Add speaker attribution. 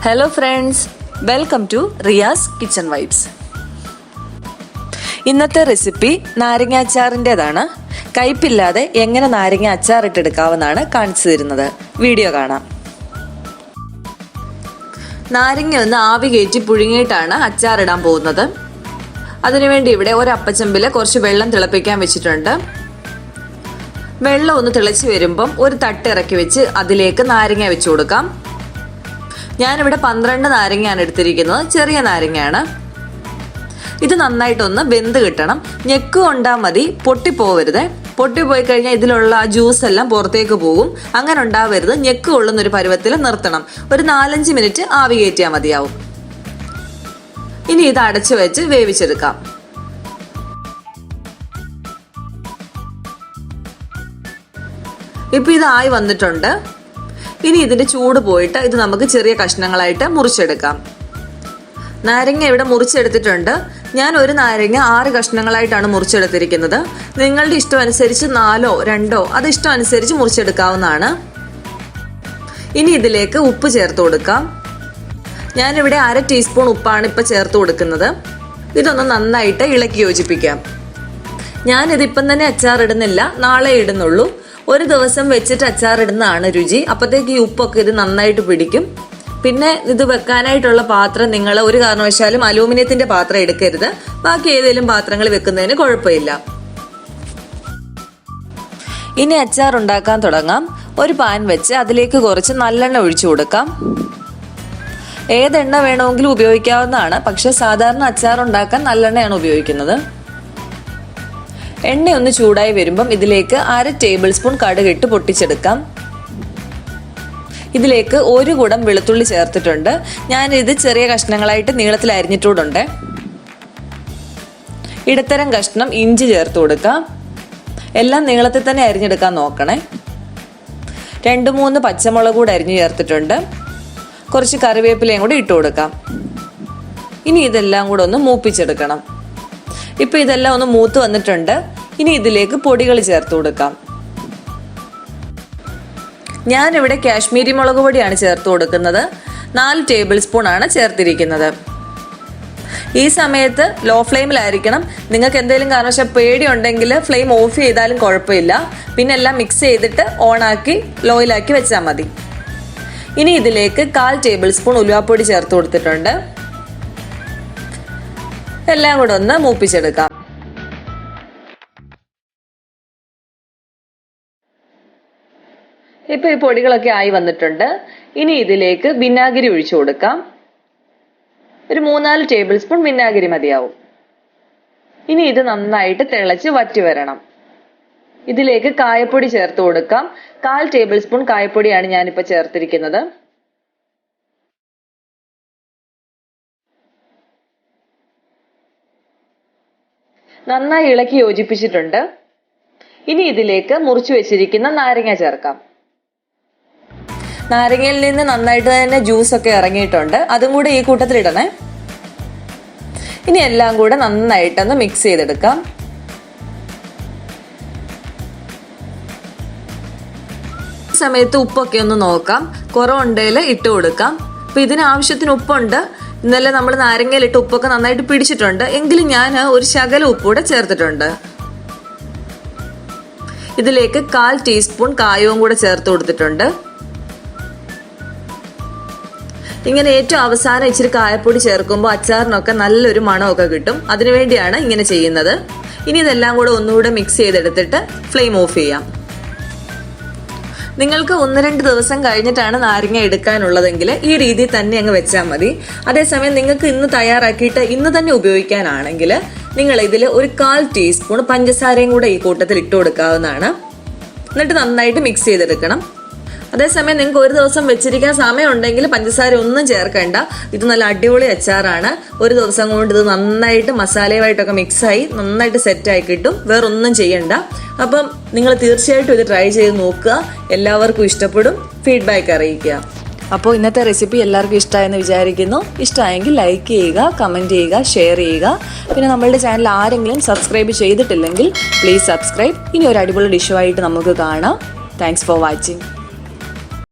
Speaker 1: Hello friends, welcome to Riya's Kitchen Vibes. ഇന്നത്തെ recipe നാരങ്ങ അച്ചാറിൻ്റെതാണ്. കയ്പില്ലാതെ എങ്ങനെ നാരങ്ങ അച്ചാർ ഇട്ടെടുക്കാമെന്നാണ് കാണിച്ചു തരുന്നത്. വീഡിയോ കാണാം. നാരങ്ങ ഒന്ന് ആവി കയറ്റി പുഴുങ്ങിയിട്ടാണ് അച്ചാറിടാൻ പോകുന്നത്. അതിനുവേണ്ടി ഇവിടെ ഒരു അപ്പച്ചമ്പിൽ കുറച്ച് വെള്ളം തിളപ്പിക്കാൻ വെച്ചിട്ടുണ്ട്. വെള്ളം ഒന്ന് തിളച്ച് വരുമ്പം ഒരു തട്ട് ഇറക്കി വെച്ച് അതിലേക്ക് നാരങ്ങ വെച്ച് കൊടുക്കാം. ഞാനിവിടെ 12 നാരങ്ങയാണ് എടുത്തിരിക്കുന്നത്. ചെറിയ നാരങ്ങയാണ്. ഇത് നന്നായിട്ടൊന്ന് വെന്ത് കിട്ടണം. ഞെക്ക് കൊണ്ടാൽ മതി, പൊട്ടിപ്പോവരുത്. പൊട്ടിപ്പോയി കഴിഞ്ഞാൽ ഇതിലുള്ള ജ്യൂസ് എല്ലാം പുറത്തേക്ക് പോകും. അങ്ങനെ ഉണ്ടാവരുത്. ഞെക്ക് കൊള്ളുന്നൊരു പരുവത്തിൽ നിർത്തണം. ഒരു 4-5 മിനിറ്റ് ആവി കയറ്റിയാൽ മതിയാവും. ഇനി ഇത് അടച്ചു വെച്ച് വേവിച്ചെടുക്കാം. ഇപ്പം ഇതായി വന്നിട്ടുണ്ട്. ഇനി ഇതിന്റെ ചൂട് പോയിട്ട് ഇത് നമുക്ക് ചെറിയ കഷ്ണങ്ങളായിട്ട് മുറിച്ചെടുക്കാം. നാരങ്ങ ഇവിടെ മുറിച്ചെടുത്തിട്ടുണ്ട്. ഞാൻ ഒരു നാരങ്ങ 6 കഷ്ണങ്ങളായിട്ടാണ് മുറിച്ചെടുത്തിരിക്കുന്നത്. നിങ്ങളുടെ ഇഷ്ടം അനുസരിച്ച് 4ഓ 2ഓ അത് ഇഷ്ടം അനുസരിച്ച് മുറിച്ചെടുക്കാവുന്നതാണ്. ഇനി ഇതിലേക്ക് ഉപ്പ് ചേർത്ത് കൊടുക്കാം. ഞാനിവിടെ 1/2 ടീസ്പൂൺ ഉപ്പാണ് ഇപ്പം ചേർത്ത് കൊടുക്കുന്നത്. ഇതൊന്ന് നന്നായിട്ട് ഇളക്കി യോജിപ്പിക്കാം. ഞാനിതിപ്പം തന്നെ അച്ചാർ ഇടുന്നില്ല, നാളെ ഇടുന്നുള്ളൂ. ഒരു ദിവസം വെച്ചിട്ട് അച്ചാറിടുന്നതാണ് രുചി. അപ്പോഴത്തേക്ക് ഈ ഉപ്പൊക്കെ ഇത് നന്നായിട്ട് പിടിക്കും. പിന്നെ ഇത് വെക്കാനായിട്ടുള്ള പാത്രം നിങ്ങൾ ഒരു കാരണവശാലും അലൂമിനിയത്തിന്റെ പാത്രം എടുക്കരുത്. ബാക്കി ഏതെങ്കിലും പാത്രങ്ങൾ വെക്കുന്നതിന് കുഴപ്പമില്ല. ഇനി അച്ചാർ ഉണ്ടാക്കാൻ തുടങ്ങാം. ഒരു പാൻ വെച്ച് അതിലേക്ക് കുറച്ച് നല്ലെണ്ണ ഒഴിച്ചു കൊടുക്കാം. ഏതെണ്ണ വേണമെങ്കിലും ഉപയോഗിക്കാവുന്നതാണ്. പക്ഷെ സാധാരണ അച്ചാർ ഉണ്ടാക്കാൻ നല്ലെണ്ണയാണ് ഉപയോഗിക്കുന്നത്. എണ്ണ ഒന്ന് ചൂടായി വരുമ്പം ഇതിലേക്ക് 1/2 ടേബിൾ സ്പൂൺ കടുക് ഇട്ട് പൊട്ടിച്ചെടുക്കാം. ഇതിലേക്ക് 1 കുടം വെളുത്തുള്ളി ചേർത്തിട്ടുണ്ട്. ഞാനിത് ചെറിയ കഷ്ണങ്ങളായിട്ട് നീളത്തിൽ അരിഞ്ഞിട്ടുണ്ട്. ഇടത്തരം കഷ്ണം ഇഞ്ചി ചേർത്ത് കൊടുക്കാം. എല്ലാം നീളത്തിൽ തന്നെ അരിഞ്ഞെടുക്കാൻ നോക്കണേ. 2-3 പച്ചമുളക് കൂടെ അരിഞ്ഞു ചേർത്തിട്ടുണ്ട്. കുറച്ച് കറിവേപ്പിലയും കൂടി ഇട്ട് കൊടുക്കാം. ഇനി ഇതെല്ലാം കൂടെ ഒന്ന് മൂപ്പിച്ചെടുക്കണം. ഇപ്പൊ ഇതെല്ലാം ഒന്ന് മൂത്ത് വന്നിട്ടുണ്ട്. ഇനി ഇതിലേക്ക് പൊടികൾ ചേർത്ത് കൊടുക്കാം. ഞാനിവിടെ കാശ്മീരി മുളക് പൊടിയാണ് ചേർത്ത് കൊടുക്കുന്നത്. 4 ടേബിൾ സ്പൂൺ ആണ് ചേർത്തിരിക്കുന്നത്. ഈ സമയത്ത് ലോ ഫ്ലെയിമിലായിരിക്കണം. നിങ്ങൾക്ക് എന്തെങ്കിലും കാരണവശാൽ പേടി ഉണ്ടെങ്കിൽ ഫ്ലെയിം ഓഫ് ചെയ്താലും കുഴപ്പമില്ല. പിന്നെ എല്ലാം മിക്സ് ചെയ്തിട്ട് ഓണാക്കി ലോയിലാക്കി വെച്ചാൽ മതി. ഇനി ഇതിലേക്ക് 1/4 ടേബിൾ സ്പൂൺ ഉലുവാപ്പൊടി ചേർത്ത് കൊടുത്തിട്ടുണ്ട്. എല്ലാം കൂടെ ഒന്ന് മൂപ്പിച്ചെടുക്കാം. ഇപ്പൊ ഈ പൊടികളൊക്കെ ആയി വന്നിട്ടുണ്ട്. ഇനി ഇതിലേക്ക് വിനാഗിരി ഒഴിച്ചു കൊടുക്കാം. ഒരു 3-4 ടേബിൾ സ്പൂൺ വിനാഗിരി മതിയാവും. ഇനി ഇത് നന്നായിട്ട് തിളച്ച് വറ്റി വരണം. ഇതിലേക്ക് കായപ്പൊടി ചേർത്ത് കൊടുക്കാം. 1/4 ടേബിൾ സ്പൂൺ കായപ്പൊടിയാണ് ഞാനിപ്പോൾ ചേർത്തിരിക്കുന്നത്. നന്നായി ഇളക്കി യോജിപ്പിച്ചിട്ടുണ്ട്. ഇനി ഇതിലേക്ക് മുറിച്ചു വെച്ചിരിക്കുന്ന നാരങ്ങ ചേർക്കാം. നാരങ്ങയിൽ നിന്ന് നന്നായിട്ട് തന്നെ ജ്യൂസ് ഒക്കെ ഇറങ്ങിയിട്ടുണ്ട്. അതും കൂടെ ഈ കൂട്ടത്തിൽ ഇടണേ. ഇനി എല്ലാം കൂടെ നന്നായിട്ടൊന്ന് മിക്സ് ചെയ്തെടുക്കാം. ഈ സമയത്ത് ഉപ്പൊക്കെ ഒന്ന് നോക്കാം. കുറവുണ്ടെങ്കിൽ ഇട്ട് കൊടുക്കാം. അപ്പൊ ഇതിന് ആവശ്യത്തിന് ഉപ്പുണ്ട്. ഇന്നലെ നമ്മൾ നാരങ്ങയിലിട്ട് ഉപ്പൊക്കെ നന്നായിട്ട് പിടിച്ചിട്ടുണ്ട്. എങ്കിലും ഞാൻ ഒരു ശകലം ഉപ്പൂടെ ചേർത്തിട്ടുണ്ട്. ഇതിലേക്ക് 1/4 ടീസ്പൂൺ കായവും കൂടെ ചേർത്ത് കൊടുത്തിട്ടുണ്ട്. ഇങ്ങനെ ഏറ്റവും അവസാനം ഇച്ചിരി കായപ്പൊടി ചേർക്കുമ്പോൾ അച്ചാറിനൊക്കെ നല്ലൊരു മണമൊക്കെ കിട്ടും. അതിനുവേണ്ടിയാണ് ഇങ്ങനെ ചെയ്യുന്നത്. ഇനി ഇതെല്ലാം കൂടെ ഒന്നുകൂടെ മിക്സ് ചെയ്തെടുത്തിട്ട് ഫ്ലെയിം ഓഫ് ചെയ്യാം. നിങ്ങൾക്ക് 1-2 ദിവസം കഴിഞ്ഞിട്ടാണ് നാരങ്ങ എടുക്കാനുള്ളതെങ്കിൽ ഈ രീതിയിൽ തന്നെ അങ്ങ് വെച്ചാൽ മതി. അതേസമയം നിങ്ങൾക്ക് ഇന്ന് തയ്യാറാക്കിയിട്ട് ഇന്ന് തന്നെ ഉപയോഗിക്കാനാണെങ്കിൽ നിങ്ങൾ ഇതിൽ ഒരു 1/4 ടീസ്പൂൺ പഞ്ചസാരയും കൂടെ ഈ കൂട്ടത്തിൽ ഇട്ട് കൊടുക്കാവുന്നതാണ്. എന്നിട്ട് നന്നായിട്ട് മിക്സ് ചെയ്തെടുക്കണം. അതേസമയം നിങ്ങൾക്ക് ഒരു ദിവസം വെച്ചിരിക്കാൻ സമയം ഉണ്ടെങ്കിൽ പഞ്ചസാര ഒന്നും ചേർക്കേണ്ട. ഇത് നല്ല അടിപൊളി അച്ചാറാണ്. ഒരു ദിവസം കൊണ്ട് ഇത് നന്നായിട്ട് മസാലയുമായിട്ടൊക്കെ മിക്സായി നന്നായിട്ട് സെറ്റായി കിട്ടും. വേറൊന്നും ചെയ്യണ്ട. അപ്പം നിങ്ങൾ തീർച്ചയായിട്ടും ഇത് ട്രൈ ചെയ്ത് നോക്കുക. എല്ലാവർക്കും ഇഷ്ടപ്പെടും. ഫീഡ്ബാക്ക് അറിയിക്കുക. അപ്പോൾ ഇന്നത്തെ റെസിപ്പി എല്ലാവർക്കും ഇഷ്ടമായെന്ന് വിചാരിക്കുന്നു. ഇഷ്ടമായെങ്കിൽ ലൈക്ക് ചെയ്യുക, കമൻറ്റ് ചെയ്യുക, ഷെയർ ചെയ്യുക. പിന്നെ നമ്മളുടെ ചാനൽ ആരെങ്കിലും സബ്സ്ക്രൈബ് ചെയ്തിട്ടില്ലെങ്കിൽ പ്ലീസ് സബ്സ്ക്രൈബ്. ഇനി ഒരു അടിപൊളി ഡിഷുമായിട്ട് നമുക്ക് കാണാം. Thanks for watching.